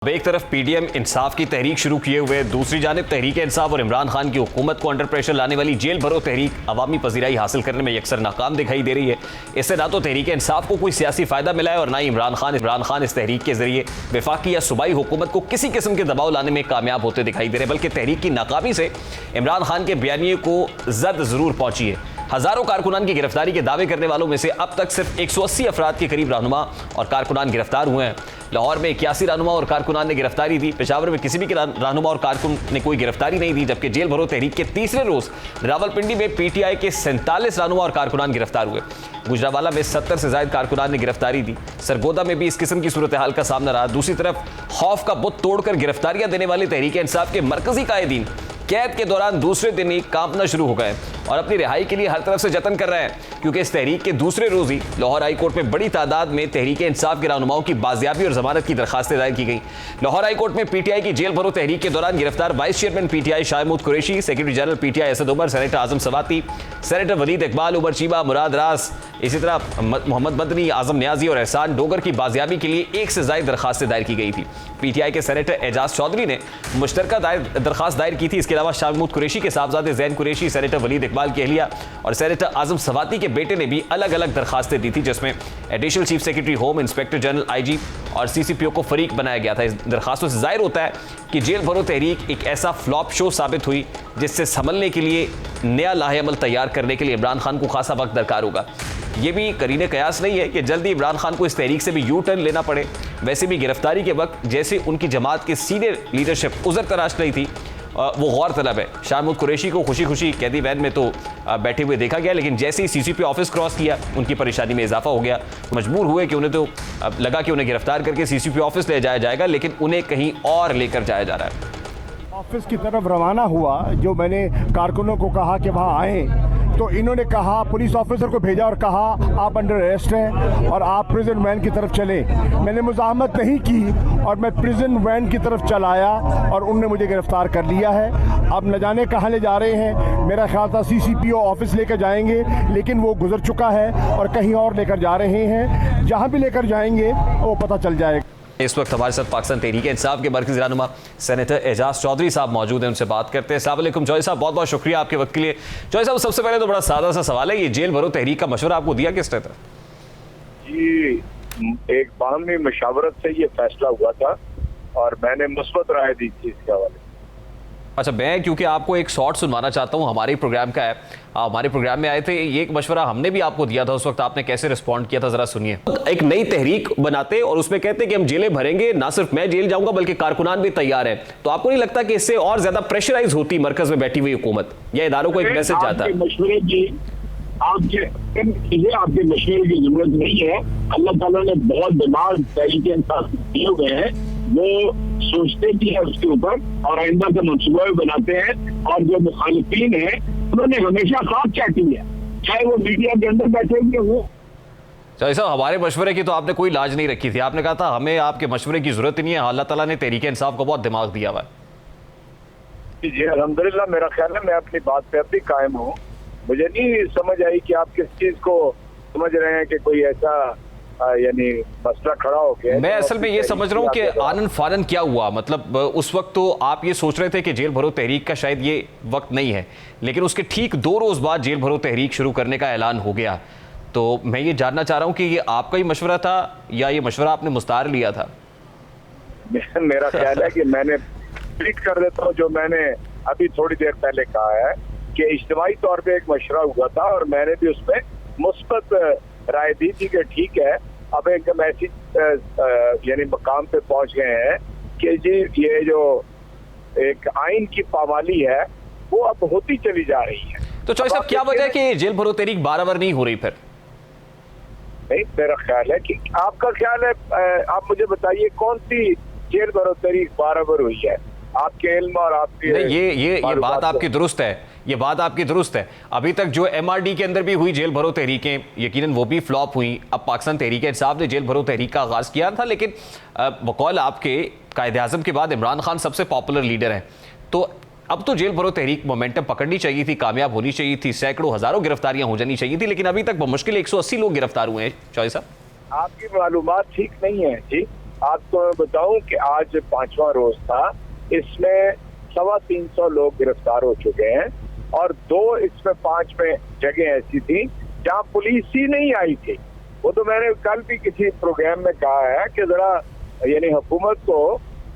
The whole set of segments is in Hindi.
अब एक तरफ पीडीएम इंसाफ की तहरीक शुरू किए हुए, दूसरी जानिब तहरीक इंसाफ और इमरान खान की हुकूमत को अंडर प्रेशर लाने वाली जेल भरो तहरीक अवामी पजीराई हासिल करने में यकसर नाकाम दिखाई दे रही है। इससे ना तो तहरीक इंसाफ को कोई सियासी फायदा मिला है और ना ही इमरान खान इस तहरीक के जरिए वफाकी या सूबाई हुकूमत को किसी किस्म के दबाव लाने में कामयाब होते दिखाई दे रहे, बल्कि तहरीक की नाकामी से इमरान खान के बयानिए को जद जरूर पहुंची है। हजारों कारकुनान की गिरफ्तारी के दावे करने वालों में से अब तक सिर्फ 180 अफराद के करीब रहनुमा और कारकुनान गिरफ्तार हुए हैं। लाहौर में 81 रहनुमा और कारकुनान ने गिरफ्तारी दी, पेशावर में किसी भी रहनुमा और कारकुन ने कोई गिरफ्तारी नहीं दी, जबकि जेल भरो तहरीक के तीसरे रोज रावलपिंडी में पीटीआई के 47 रहनुमा और कारकुनान गिरफ्तार हुए। गुजरावाला में 70 से ज्यादा कारकुनान ने गिरफ्तारी दी। सरगोदा में भी इस किस्म की सूरत हाल का सामना रहा। दूसरी तरफ खौफ का बुत तोड़कर गिरफ्तारियां देने वाले तहरीक इंसाफ के मरकजी कायदीन कैद के दौरान दूसरे दिन ही कांपना शुरू हो गए और अपनी रिहाई के लिए हर तरफ से जतन कर रहे हैं, क्योंकि इस तहरीक के दूसरे रोज ही लाहौर हाई कोर्ट में बड़ी तादाद में तहरीक इंसाफ के रहनुमाओं की बाजियाबी और जमानत की दरखास्तें दायर की गई। लाहौर हाई कोर्ट में पीटीआई की जेल भरो तहरीक के दौरान गिरफ्तार vice chairman PTI Shah Mahmood Qureshi, secretary general PTI Asad Umar, senator Azam Swati, senator Waleed Iqbal, Umar Cheema, Murad Raas, इसी तरह मोहम्मद मदनी, आजम न्याजी और एहसान डोगर की बाजियाबी के लिए 1 से ज्यादा दरखास्तें दायर की गई थी। पीटीआई के सेनेटर एजाज चौधरी ने मुश्तरका दरखास्त दायर की थी। इसके अलावा शाह महमूद कुरैशी के साहबजादे जैन कुरैशी, सेनेटर वलीद इकबाल की अहलिया और सेनेटर आजम सवाती के बेटे ने भी अलग अलग दरखास्तें दी थी, जिसमें additional chief secretary home, inspector general IG और सीसीपीओ को फरीक बनाया गया था। इस दरखास्तों से जाहिर होता है कि जेल भरो तहरीक एक ऐसा फ्लॉप शो साबित हुई जिससे संभलने के लिए नया लाहेअमल तैयार करने के लिए इमरान खान को खासा वक्त दरकार होगा। ये भी करीने कयास नहीं है कि जल्दी इमरान खान को इस तहरीक से भी यू टर्न लेना पड़े। वैसे भी गिरफ्तारी के वक्त जैसे उनकी जमात की सीनियर लीडरशिप उज़र तराश रही थी, वो गौर तलब है। शाह महमूद कुरैशी को खुशी खुशी कैदी वैन में तो बैठे हुए देखा गया, लेकिन जैसे ही सीसीपी ऑफिस क्रॉस किया उनकी परेशानी में इजाफा हो गया। मजबूर हुए कि उन्हें तो लगा कि उन्हें गिरफ्तार करके सीसीपी ऑफिस ले जाया जाएगा, लेकिन उन्हें कहीं और लेकर जाया जा रहा है। ऑफिस की तरफ रवाना हुआ, जो मैंने कारकुनों को कहा कि वहाँ आएँ, तो इन्होंने कहा, पुलिस ऑफिसर को भेजा और कहा आप अंडर अरेस्ट हैं और आप प्रिजन वैन की तरफ चले। मैंने मुज़ाहमत नहीं की और मैं प्रिजन वैन की तरफ चल आया और उनने मुझे गिरफ्तार कर लिया है। अब न जाने कहाँ ले जा रहे हैं। मेरा ख्याल था सीसीपीओ ऑफिस लेकर जाएंगे, लेकिन वो गुजर चुका है और कहीं और लेकर जा रहे हैं। जहाँ भी लेकर जाएंगे वो पता चल जाएगा। इस वक्त हमारे साथ पाकिस्तान तहरीक इंसाफ के मरकज़ी रहनुमा सेनेटर एजाज चौधरी साहब मौजूद हैं, उनसे बात करते हैं। अस्सलाम वालेकुम चौधरी साहब, बहुत बहुत शुक्रिया आपके वक्त के लिए। चौधरी साहब, सबसे पहले तो बड़ा सादा सा सवाल है, ये जेल भरो तहरीक का मशवरा आपको दिया किसने था? जी, एक बाहमी मशावरत से ये फैसला हुआ था और मैंने मुस्बत राय दी थी इसके हवाले। अच्छा, मैं क्योंकि आपको एक शॉर्ट सुनवाना चाहता हूँ, हमारे प्रोग्राम का है, हमारे प्रोग्राम में आए थे, ये एक मशवरा हमने भी आपको दिया था, उस वक्त आपने कैसे रिस्पॉन्ड किया था, जरा सुनिए। एक नई तहरीक बनाते और उसमें कहते कि हम जेलें भरेंगे, ना सिर्फ मैं जेल जाऊंगा बल्कि कारकुनान भी तैयार है, तो आपको नहीं लगता कि इससे और ज्यादा प्रेशराइज होती मरकज में बैठी हुई हुकूमत या इदारों को एक मैसेज जाता है? आपके मशवरे की जरूरत नहीं है। अल्लाह ताला ने बहुत दिमाग तरीके दिए हुए हैं, वो सोचते भी है उसके ऊपर और आइंदा का मनसूबा भी बनाते हैं। और जो मुखालिफिन है उन्होंने हमेशा साथ चाटी है, चाहे वो मीडिया के अंदर बैठे हुए हो। चलिए साहब, हमारे मशवरे की तो आपने कोई लाज नहीं रखी थी, आपने कहा था हमें आपके मशवरे की जरूरत ही नहीं है, अल्लाह ताला ने तहरीक इंसाफ को बहुत दिमाग दिया हुआ है। जी अल्हम्दुलिल्लाह, मेरा ख्याल है मैं अपनी बात पे अब भी कायम हूँ। मुझे नहीं समझ आई कि आप किस चीज को समझ रहे हैं कि कोई ऐसा यानी मसला खड़ा हो गया। मैं असल में ये समझ रहा हूँ कि आनन फानन क्या हुआ, मतलब उस वक्त तो आप ये सोच रहे थे कि जेल भरो तहरीक का शायद ये वक्त नहीं है, लेकिन उसके ठीक 2 रोज बाद जेल भरो तहरीक शुरू करने का ऐलान हो गया। तो मैं ये जानना चाह रहा हूँ कि ये आपका ही मशवरा था या ये मशवरा आपने मुस्तार लिया था? मेरा ख्याल है कि मैंने ट्वीट कर देता हूँ जो मैंने अभी थोड़ी देर पहले कहा है कि इज्तिमाई तौर पे एक मशवरा हुआ था और मैंने भी उसमें मुस्बत राय दी थी कि ठीक है, अब एक मैसेज यानी मकाम पे पहुंच गए हैं कि जी ये जो एक आइन की पामाली है वो अब होती चली जा रही है। तो चौधरी साहब, क्या वजह है कि जेल भरो तहरीक बार-बार नहीं हो रही? फिर नहीं, मेरा ख्याल है कि आपका ख्याल है, आप मुझे बताइए कौन सी जेल भरो तहरीक बार-बार हुई है आपके इल्म और आपके? नहीं, ये बात आपकी दुरुस्त है, ये बात आपकी दुरुस्त है। अभी तक जो एमआरडी के अंदर भी हुई जेल भरो तहरीकें, यकीनन वो भी फ्लॉप हुई। अब पाकिस्तान तहरीक इंसाफ ने जेल भरो तहरीक का आगाज किया था, लेकिन बकौल आपके कायदे आज़म के बाद इमरान खान सबसे पॉपुलर लीडर हैं, तो अब तो जेल भरो तहरीक मोमेंटम पकड़नी चाहिए थी, कामयाब होनी चाहिए थी, सैकड़ों हजारों गिरफ्तारियां हो जानी चाहिए थी, लेकिन अभी तक बमुश्किल 180 लोग गिरफ्तार हुए हैं। चौधरी साहब, आपकी मालूमात ठीक नहीं है जी। आपको मैं बताऊं कि आज 5वां रोज था, इसमें 350 लोग गिरफ्तार हो चुके हैं और 5 में जगह ऐसी थी जहां पुलिस ही नहीं आई थी। वो तो मैंने कल भी किसी प्रोग्राम में कहा है कि जरा यानी हुकूमत को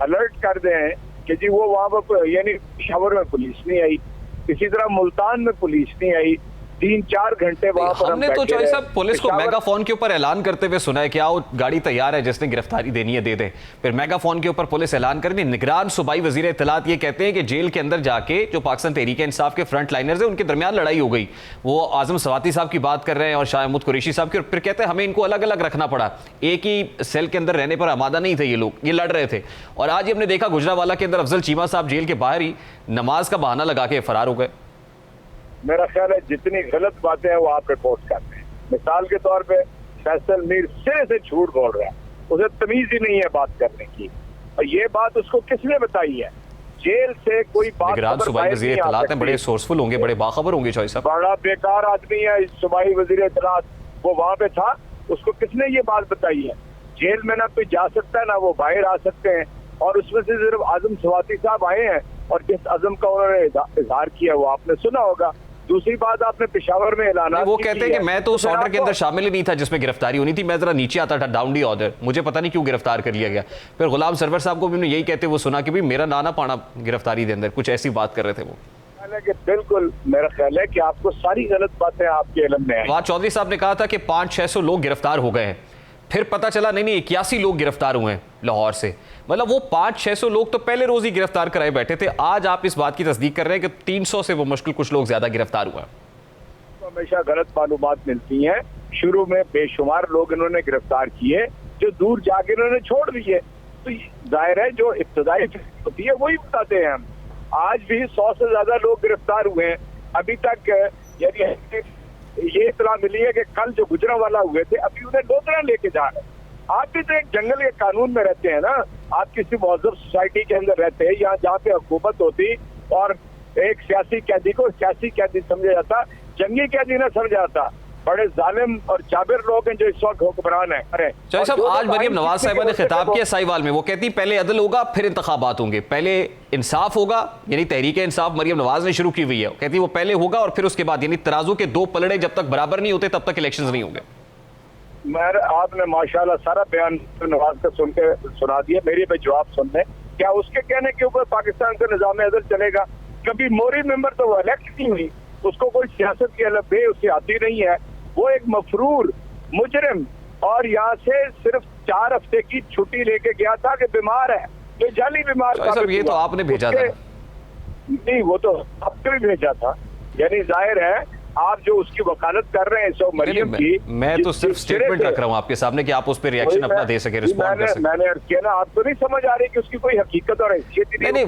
अलर्ट कर दें कि जी वो वहां पर यानी पेशावर में पुलिस नहीं आई, इसी तरह मुल्तान में पुलिस नहीं आई, 3-4 घंटे वहां पर हमने तो चौधरी साहब पुलिस को मेगाफोन के ऊपर ऐलान करते हुए सुना है कि आओ गाड़ी तैयार है, जिसने गिरफ्तारी देनी है दे दे। फिर मेगाफोन के ऊपर पुलिस ऐलान कर दी। निगरान सूबाई वजीर इत्तलात ये कहते हैं कि जेल के अंदर जाके जो पाकिस्तान तहरीक इंसाफ के फ्रंट लाइनर्स हैं उनके दरमियान लड़ाई हो गई। वो आजम सवाती साहब की बात कर रहे हैं और शाह महमूद कुरैशी साहब की, और फिर कहते हैं हमें इनको अलग अलग रखना पड़ा, एक ही सेल के अंदर रहने पर आमादा नहीं थे ये लोग, ये लड़ रहे थे। और आज हमने देखा गुजरावाला के अंदर अफजल चीमा साहब जेल के बाहर ही नमाज का बहाना लगा के फरार हो गए। मेरा ख्याल है जितनी गलत बातें हैं वो आप रिपोर्ट करते हैं। मिसाल के तौर पे फैसल मीर सिरे से झूठ बोल रहा है, उसे तमीज ही नहीं है बात करने की, और ये बात उसको किसने बताई है? जेल से कोई बात निगरान सूबाई वजीर इत्तलात हैं, बड़े सोर्सफुल होंगे, बड़े बाखबर होंगे चौधरी साहब। बड़ा बेकार आदमी है सूबाई वजीर इत्तलात, वो वहां पे था, उसको किसने ये बात बताई है? जेल में ना कोई जा सकता है ना वो बाहर आ सकते हैं, और उसमें से सिर्फ आजम सवाती साहब आए हैं और जिस अज़म का उन्होंने इजहार किया वो आपने सुना होगा। दूसरी बात, आपने पेशावर में ऐलान, वो कहते हैं कि मैं तो उस ऑर्डर के अंदर शामिल ही नहीं था जिसमें गिरफ्तारी होनी थी, मैं जरा नीचे आता था, डाउन दी ऑर्डर, मुझे पता नहीं क्यों गिरफ्तार कर लिया गया। फिर गुलाम सरवर साहब को भी यही कहते हुए सुना कि भाई मेरा नाना पाना गिरफ्तारी के अंदर, कुछ ऐसी बात कर रहे थे वो। बिल्कुल मेरा ख्याल है कि आपको सारी गलत बातें आपके इल्म में वहां चौधरी साहब ने कहा था कि 500-600 लोग गिरफ्तार हो गए हैं, फिर पता चला नहीं 81 लोग गिरफ्तार हुए हैं लाहौर से। मतलब वो 500-600 लोग तो पहले रोज ही गिरफ्तार कराए बैठे थे, आज आप इस बात की तस्दीक कर रहे हैं कि 300 से वो मुश्किल कुछ लोग ज्यादा गिरफ्तार हुए हैं। हमेशा गलत मालूमात मिलती हैं। शुरू में बेशुमार लोग इन्होंने गिरफ्तार किए जो दूर जाके इन्होंने छोड़ दिए, तो जाहिर है जो इब्तदाई होती है वही बताते हैं हम। आज भी 100 से ज्यादा लोग गिरफ्तार हुए हैं अभी तक। यानी ये इत्तला मिली है कि कल जो गुजरांवाला हुए थे अभी उन्हें लोधरा लेके जा रहे हैं। आप भी तो एक जंगल के कानून में रहते हैं ना, आप किसी मौजूद सोसाइटी के अंदर रहते हैं, यहाँ जहाँ पे हुकूमत होती और एक सियासी कैदी को सियासी कैदी समझा जाता, जंगी कैदी ना समझा जाता। बड़े जालिम और जाबिर लोग हैं जो इस वक्त हुक्मरान है। चौधरी साहब, आज मरियम नवाज साहिबा ने खिताब किया साहिवाल में, वो कहती पहले अदल होगा फिर इंतखाबात होंगे, पहले इंसाफ होगा, यानी तहरीक इंसाफ मरियम नवाज ने शुरू की हुई है, कहती वो पहले होगा और फिर उसके बाद, यानी तराजू के 2 पलड़े जब तक बराबर नहीं होते तब तक इलेक्शंस नहीं होंगे। आपने माशाल्लाह सारा बयान नवाज का सुन के सुना दिया, मेरी पे जवाब सुनने, क्या उसके कहने के ऊपर पाकिस्तान का निजाम अदल चलेगा? कभी मोरी मेंबर तो वो इलेक्ट नहीं हुई, उसको कोई सियासत की अलग बे उसकी आती नहीं है, वो एक मफरूर मुजरिम और यहाँ से सिर्फ 4 हफ्ते की छुट्टी लेके गया था कि बीमार है, ये जाली बीमार। ये तो आपने भेजा था? नहीं, वो तो आपने भी भेजा था। यानी जाहिर है आप जो उसकी वकालत कर रहे हैं सो मरियम की, मैं तो सिर्फ स्टेटमेंट रख रहा हूँ आपके सामने कि आप उस पर रिएक्शन अपना दे सके, रिस्पॉन्ड कर सके। मैंने अर्ज किया ना, आपको नहीं समझ आ रही कि उसकी कोई हकीकत और हैसियत नहीं।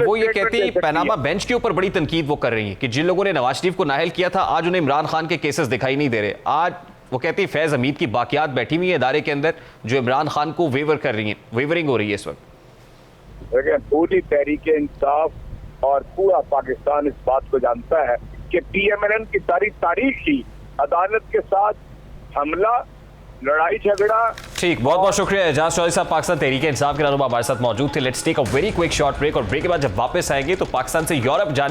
वो ये कहती है पनामा बेंच के ऊपर बड़ी तनकीद वो कर रही है कि जिन लोगों ने नवाज शरीफ को नाअहल किया था आज उन्हें इमरान खान के केसेस दिखाई नहीं दे रहे। आज वो कहती है फैज हमीद की बाकियात बैठी हुई है इदारे के अंदर जो इमरान खान को वेवर कर रही है, वेवरिंग हो रही है इस वक्त। पूरी तहरीक इंसाफ और पूरा पाकिस्तान इस बात को जानता है कि PMLN की सारी तारीख ही अदालत के साथ हमला, लड़ाई झगड़ा। ठीक, बहुत बहुत शुक्रिया एजाज चौधरी साहब, पाकिस्तान तहरीक इंसाफ के रहनुमा हमारे साथ मौजूद थे। Let's take a very quick short break, और ब्रेक के बाद जब वापस आएंगे तो पाकिस्तान से यूरोप जाने